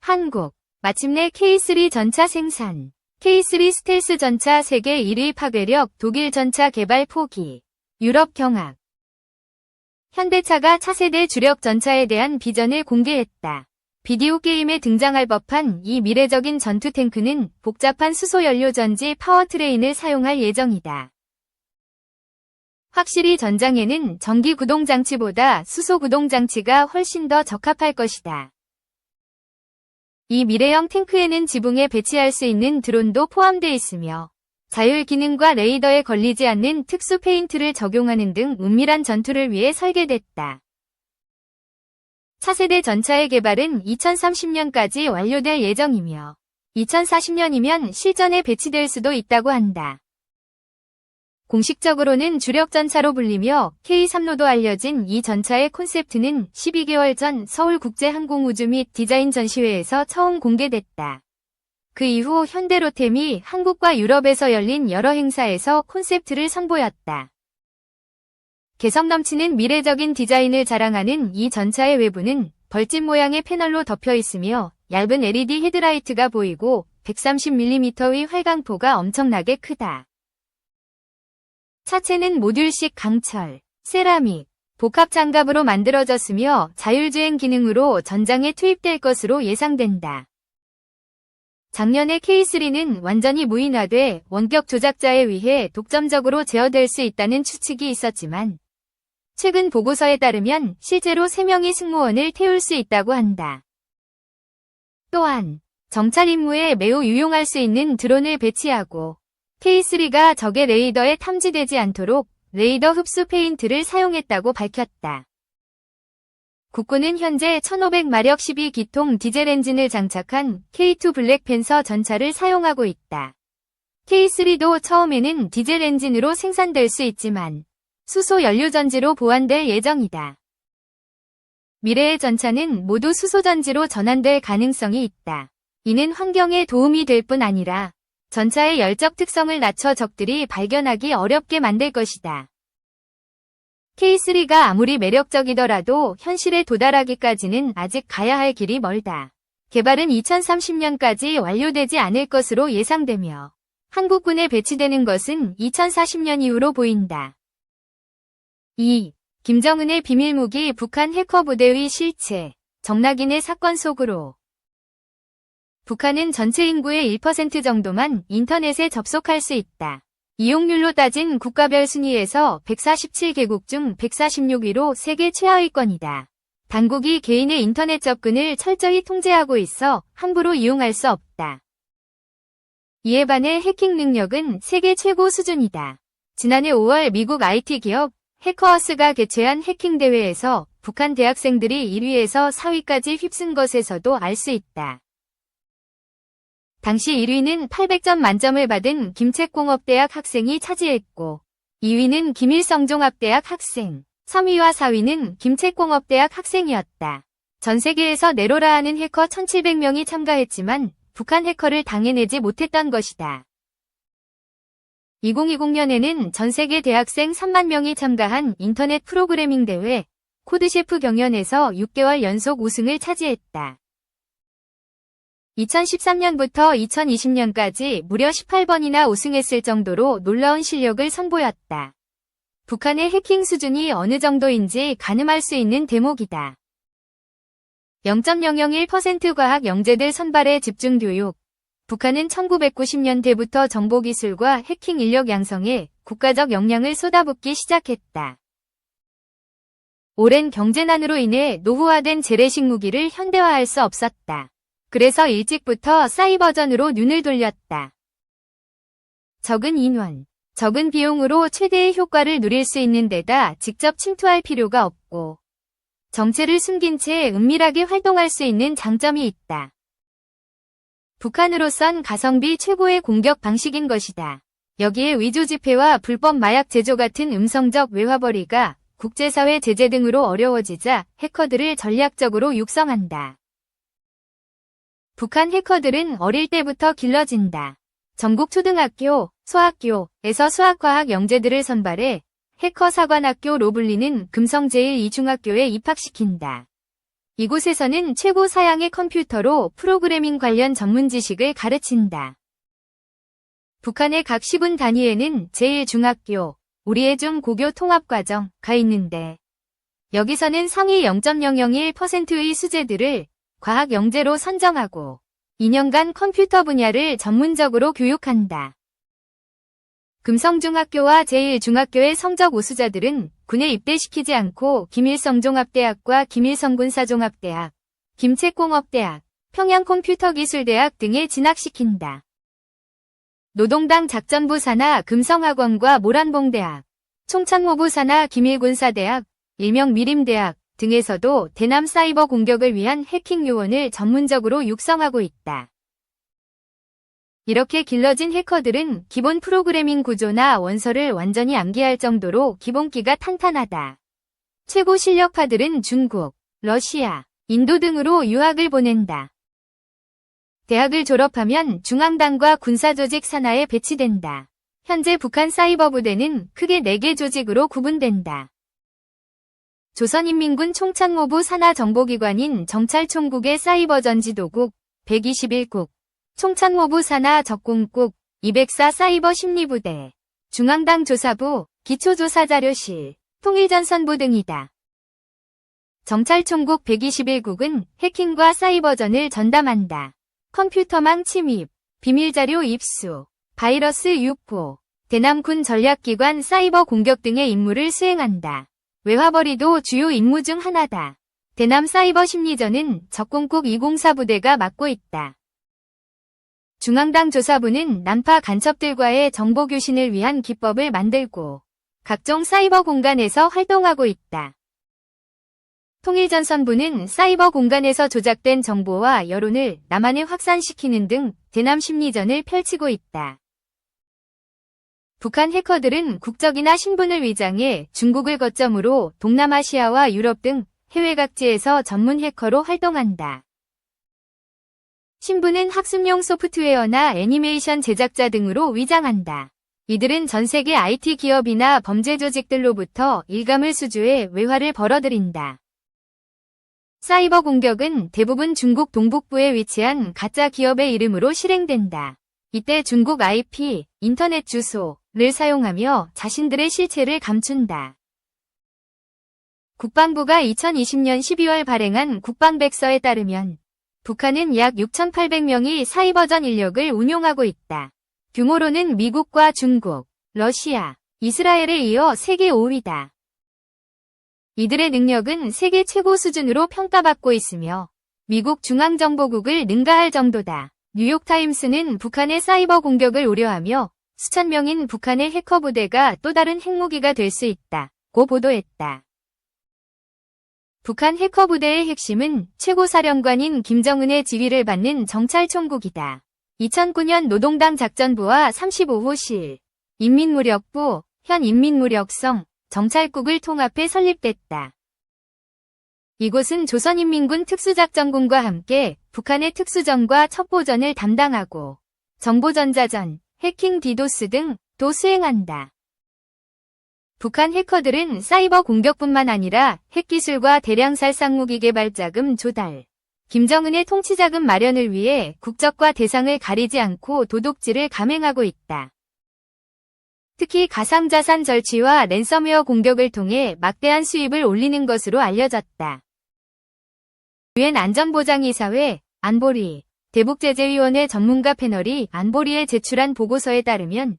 한국. 마침내 K3 전차 생산. K3 스텔스 전차 세계 1위 파괴력 독일 전차 개발 포기. 유럽 경합. 현대차가 차세대 주력 전차에 대한 비전을 공개했다. 비디오 게임에 등장할 법한 이 미래적인 전투 탱크는 복잡한 수소 연료 전지 파워트레인을 사용할 예정이다. 확실히 전장에는 전기 구동 장치보다 수소 구동 장치가 훨씬 더 적합할 것이다. 이 미래형 탱크에는 지붕에 배치할 수 있는 드론도 포함되어 있으며 자율 기능과 레이더에 걸리지 않는 특수 페인트를 적용하는 등 은밀한 전투를 위해 설계됐다. 차세대 전차의 개발은 2030년까지 완료될 예정이며 2040년이면 실전에 배치될 수도 있다고 한다. 공식적으로는 주력 전차로 불리며 K3로도 알려진 이 전차의 콘셉트는 12개월 전 서울국제항공우주 및 디자인 전시회에서 처음 공개됐다. 그 이후 현대로템이 한국과 유럽에서 열린 여러 행사에서 콘셉트를 선보였다. 개성 넘치는 미래적인 디자인을 자랑하는 이 전차의 외부는 벌집 모양의 패널로 덮여 있으며 얇은 LED 헤드라이트가 보이고 130mm의 활강포가 엄청나게 크다. 차체는 모듈식 강철, 세라믹, 복합 장갑으로 만들어졌으며 자율주행 기능으로 전장에 투입될 것으로 예상된다. 작년에 K3는 완전히 무인화돼 원격 조작자에 의해 독점적으로 제어될 수 있다는 추측이 있었지만 최근 보고서에 따르면 실제로 3명의 승무원을 태울 수 있다고 한다. 또한 정찰 임무에 매우 유용할 수 있는 드론을 배치하고 K3가 적의 레이더에 탐지되지 않도록 레이더 흡수 페인트를 사용했다고 밝혔다. 국군은 현재 1500마력 12기통 디젤 엔진을 장착한 K2 블랙팬서 전차를 사용하고 있다. K3도 처음에는 디젤 엔진으로 생산될 수 있지만 수소 연료전지로 보완될 예정이다. 미래의 전차는 모두 수소전지로 전환될 가능성이 있다. 이는 환경에 도움이 될 뿐 아니라 전차의 열적 특성을 낮춰 적들이 발견하기 어렵게 만들 것이다. K3가 아무리 매력적이더라도 현실에 도달하기까지는 아직 가야 할 길이 멀다. 개발은 2030년까지 완료되지 않을 것으로 예상되며 한국군에 배치되는 것은 2040년 이후로 보인다. 2. 김정은의 비밀무기 북한 해커 부대의 실체, 정낙인의 사건 속으로. 북한은 전체 인구의 1% 정도만 인터넷에 접속할 수 있다. 이용률로 따진 국가별 순위에서 147개국 중 146위로 세계 최하위권이다. 당국이 개인의 인터넷 접근을 철저히 통제하고 있어 함부로 이용할 수 없다. 이에 반해 해킹 능력은 세계 최고 수준이다. 지난해 5월 미국 IT 기업 해커허스가 개최한 해킹 대회에서 북한 대학생들이 1위에서 4위까지 휩쓴 것에서도 알 수 있다. 당시 1위는 800점 만점을 받은 김책공업대학 학생이 차지했고 2위는 김일성종합대학 학생, 3위와 4위는 김책공업대학 학생이었다. 전 세계에서 네로라 하는 해커 1700명이 참가했지만 북한 해커를 당해내지 못했던 것이다. 2020년에는 전 세계 대학생 3만 명이 참가한 인터넷 프로그래밍 대회 코드셰프 경연에서 6개월 연속 우승을 차지했다. 2013년부터 2020년까지 무려 18번이나 우승했을 정도로 놀라운 실력을 선보였다. 북한의 해킹 수준이 어느 정도인지 가늠할 수 있는 대목이다. 0.001% 과학 영재들 선발에 집중 교육. 북한은 1990년대부터 정보기술과 해킹 인력 양성에 국가적 역량을 쏟아붓기 시작했다. 오랜 경제난으로 인해 노후화된 재래식 무기를 현대화할 수 없었다. 그래서 일찍부터 사이버전으로 눈을 돌렸다. 적은 인원, 적은 비용으로 최대의 효과를 누릴 수 있는 데다 직접 침투할 필요가 없고 정체를 숨긴 채 은밀하게 활동할 수 있는 장점이 있다. 북한으로선 가성비 최고의 공격 방식인 것이다. 여기에 위조 지폐와 불법 마약 제조 같은 음성적 외화벌이가 국제사회 제재 등으로 어려워지자 해커들을 전략적으로 육성한다. 북한 해커들은 어릴 때부터 길러진다. 전국 초등학교, 소학교에서 수학과학 영재들을 선발해 해커 사관학교로 불리는 금성 제1 2중학교에 입학시킨다. 이곳에서는 최고 사양의 컴퓨터로 프로그래밍 관련 전문 지식을 가르친다. 북한의 각 시군 단위에는 제1중학교, 우리의 중고교 통합과정가 있는데 여기서는 상위 0.001%의 수재들을 과학 영재로 선정하고 2년간 컴퓨터 분야를 전문적으로 교육한다. 금성중학교와 제1중학교의 성적 우수자들은 군에 입대시키지 않고 김일성종합대학과 김일성군사종합대학, 김책공업대학, 평양컴퓨터기술대학 등에 진학시킨다. 노동당 작전부 산하 금성학원과 모란봉대학, 총창호부 산하 김일군사대학, 일명 미림대학 등에서도 대남 사이버 공격을 위한 해킹 요원을 전문적으로 육성하고 있다. 이렇게 길러진 해커들은 기본 프로그래밍 구조나 원서를 완전히 암기할 정도로 기본기가 탄탄하다. 최고 실력파들은 중국, 러시아, 인도 등으로 유학을 보낸다. 대학을 졸업하면 중앙당과 군사조직 산하에 배치된다. 현재 북한 사이버 부대는 크게 4개 조직으로 구분된다. 조선인민군 총참모부 산하 정보기관인 정찰총국의 사이버전지도국 121국, 총참모부 산하 적공국 204 사이버 심리부대, 중앙당 조사부, 기초조사자료실, 통일전선부 등이다. 정찰총국 121국은 해킹과 사이버전을 전담한다. 컴퓨터망 침입, 비밀자료 입수, 바이러스 유포, 대남군 전략기관 사이버 공격 등의 임무를 수행한다. 외화벌이도 주요 임무 중 하나다. 대남 사이버 심리전은 적공국 204 부대가 맡고 있다. 중앙당 조사부는 난파 간첩들과의 정보 교신을 위한 기법을 만들고 각종 사이버 공간에서 활동하고 있다. 통일전선부는 사이버 공간에서 조작된 정보와 여론을 남한에 확산시키는 등 대남 심리전을 펼치고 있다. 북한 해커들은 국적이나 신분을 위장해 중국을 거점으로 동남아시아와 유럽 등 해외 각지에서 전문 해커로 활동한다. 신분은 학습용 소프트웨어나 애니메이션 제작자 등으로 위장한다. 이들은 전 세계 IT 기업이나 범죄 조직들로부터 일감을 수주해 외화를 벌어들인다. 사이버 공격은 대부분 중국 동북부에 위치한 가짜 기업의 이름으로 실행된다. 이때 중국 IP, 인터넷 주소를 사용하며 자신들의 실체를 감춘다. 국방부가 2020년 12월 발행한 국방백서에 따르면 북한은 약 6,800명의 사이버전 인력을 운용하고 있다. 규모로는 미국과 중국, 러시아, 이스라엘에 이어 세계 5위다. 이들의 능력은 세계 최고 수준으로 평가받고 있으며 미국 중앙정보국을 능가할 정도다. 뉴욕타임스는 북한의 사이버 공격을 우려하며 수천 명인 북한의 해커 부대가 또 다른 핵무기가 될 수 있다고 보도했다. 북한 해커 부대의 핵심은 최고사령관인 김정은의 지휘를 받는 정찰총국이다. 2009년 노동당 작전부와 35호실, 인민무력부, 현 인민무력성, 정찰국을 통합해 설립됐다. 이곳은 조선인민군 특수작전군과 함께 북한의 특수전과 첩보전을 담당하고 정보전자전, 해킹 디도스 등도 수행한다. 북한 해커들은 사이버 공격뿐만 아니라 핵기술과 대량 살상무기 개발 자금 조달, 김정은의 통치자금 마련을 위해 국적과 대상을 가리지 않고 도둑질을 감행하고 있다. 특히 가상자산 절취와 랜섬웨어 공격을 통해 막대한 수입을 올리는 것으로 알려졌다. 유엔 안전보장이사회, 안보리, 대북제재위원회 전문가 패널이 안보리에 제출한 보고서에 따르면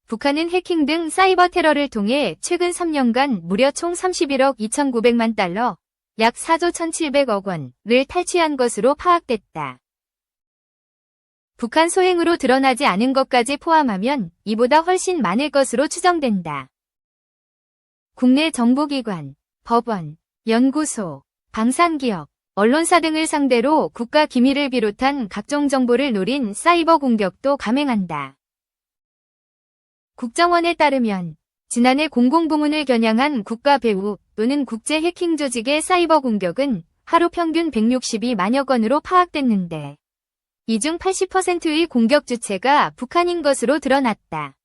북한은 해킹 등 사이버 테러를 통해 최근 3년간 무려 총 31억 2,900만 달러, 약 4조 1,700억 원을 탈취한 것으로 파악됐다. 북한 소행으로 드러나지 않은 것까지 포함하면 이보다 훨씬 많을 것으로 추정된다. 국내 정보기관, 법원, 연구소, 방산기업, 언론사 등을 상대로 국가 기밀을 비롯한 각종 정보를 노린 사이버 공격도 감행한다. 국정원에 따르면 지난해 공공부문을 겨냥한 국가 배후 또는 국제 해킹 조직의 사이버 공격은 하루 평균 162만여 건으로 파악됐는데 이 중 80%의 공격 주체가 북한인 것으로 드러났다.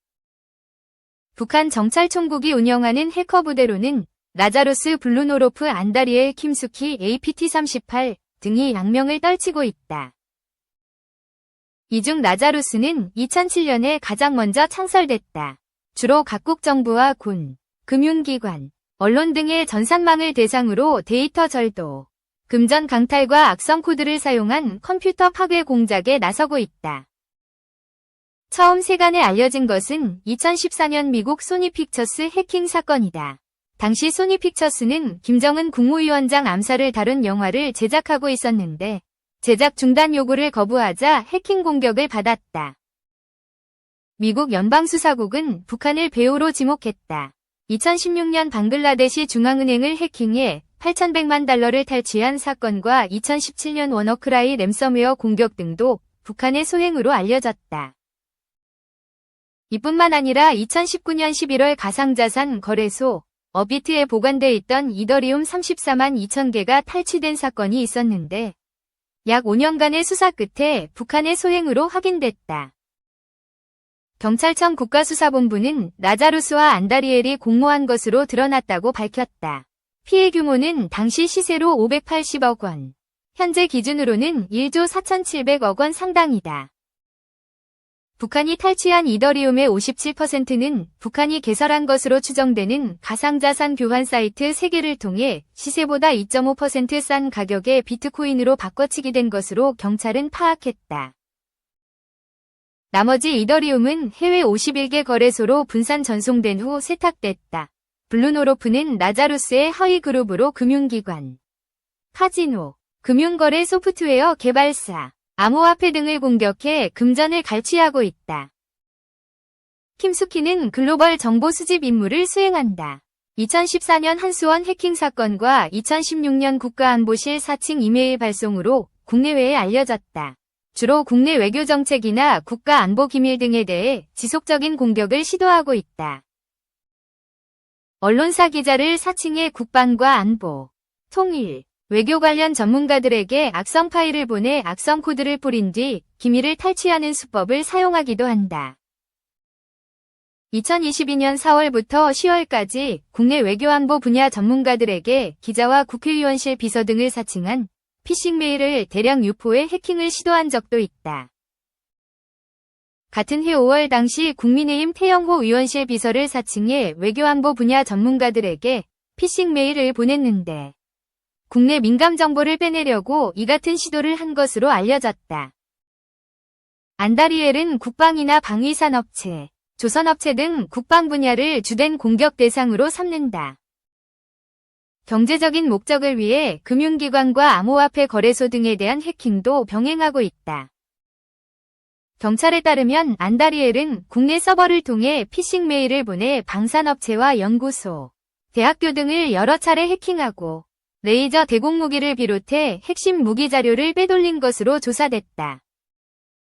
북한 정찰총국이 운영하는 해커 부대로는 라자루스, 블루노로프, 안다리엘, 킴수키, APT-38 등이 악명을 떨치고 있다. 이 중 라자루스는 2007년에 가장 먼저 창설됐다. 주로 각국 정부와 군, 금융기관, 언론 등의 전산망을 대상으로 데이터 절도, 금전 강탈과 악성 코드를 사용한 컴퓨터 파괴 공작에 나서고 있다. 처음 세간에 알려진 것은 2014년 미국 소니픽처스 해킹 사건이다. 당시 소니픽처스는 김정은 국무위원장 암살을 다룬 영화를 제작하고 있었는데 제작 중단 요구를 거부하자 해킹 공격을 받았다. 미국 연방수사국은 북한을 배후로 지목했다. 2016년 방글라데시 중앙은행을 해킹해 8,100만 달러를 탈취한 사건과 2017년 워너크라이 램섬웨어 공격 등도 북한의 소행으로 알려졌다. 이뿐만 아니라 2019년 11월 가상자산 거래소 어비트에 보관돼 있던 이더리움 34만 2천 개가 탈취된 사건이 있었는데 약 5년간의 수사 끝에 북한의 소행으로 확인됐다. 경찰청 국가수사본부는 라자루스와 안다리엘이 공모한 것으로 드러났다고 밝혔다. 피해 규모는 당시 시세로 580억 원, 현재 기준으로는 1조 4,700억 원 상당이다. 북한이 탈취한 이더리움의 57%는 북한이 개설한 것으로 추정되는 가상자산 교환 사이트 3개를 통해 시세보다 2.5% 싼 가격의 비트코인으로 바꿔치기 된 것으로 경찰은 파악했다. 나머지 이더리움은 해외 51개 거래소로 분산 전송된 후 세탁됐다. 블루노로프는 라자루스의 허위 그룹으로 금융기관, 카지노, 금융거래 소프트웨어 개발사, 암호화폐 등을 공격해 금전을 갈취하고 있다. 킴수키는 글로벌 정보 수집 임무를 수행한다. 2014년 한수원 해킹 사건과 2016년 국가안보실 4층 이메일 발송으로 국내외에 알려졌다. 주로 국내 외교정책이나 국가안보기밀 등에 대해 지속적인 공격을 시도하고 있다. 언론사 기자를 4층에 국방과 안보, 통일, 외교 관련 전문가들에게 악성 파일을 보내 악성 코드를 뿌린 뒤 기밀을 탈취하는 수법을 사용하기도 한다. 2022년 4월부터 10월까지 국내 외교안보 분야 전문가들에게 기자와 국회의원실 비서 등을 사칭한 피싱 메일을 대량 유포해 해킹을 시도한 적도 있다. 같은 해 5월 당시 국민의힘 태영호 의원실 비서를 사칭해 외교안보 분야 전문가들에게 피싱 메일을 보냈는데 국내 민감 정보를 빼내려고 이 같은 시도를 한 것으로 알려졌다. 안다리엘은 국방이나 방위산업체, 조선업체 등 국방 분야를 주된 공격 대상으로 삼는다. 경제적인 목적을 위해 금융기관과 암호화폐 거래소 등에 대한 해킹도 병행하고 있다. 경찰에 따르면 안다리엘은 국내 서버를 통해 피싱 메일을 보내 방산업체와 연구소, 대학교 등을 여러 차례 해킹하고 레이저 대공무기를 비롯해 핵심 무기 자료를 빼돌린 것으로 조사됐다.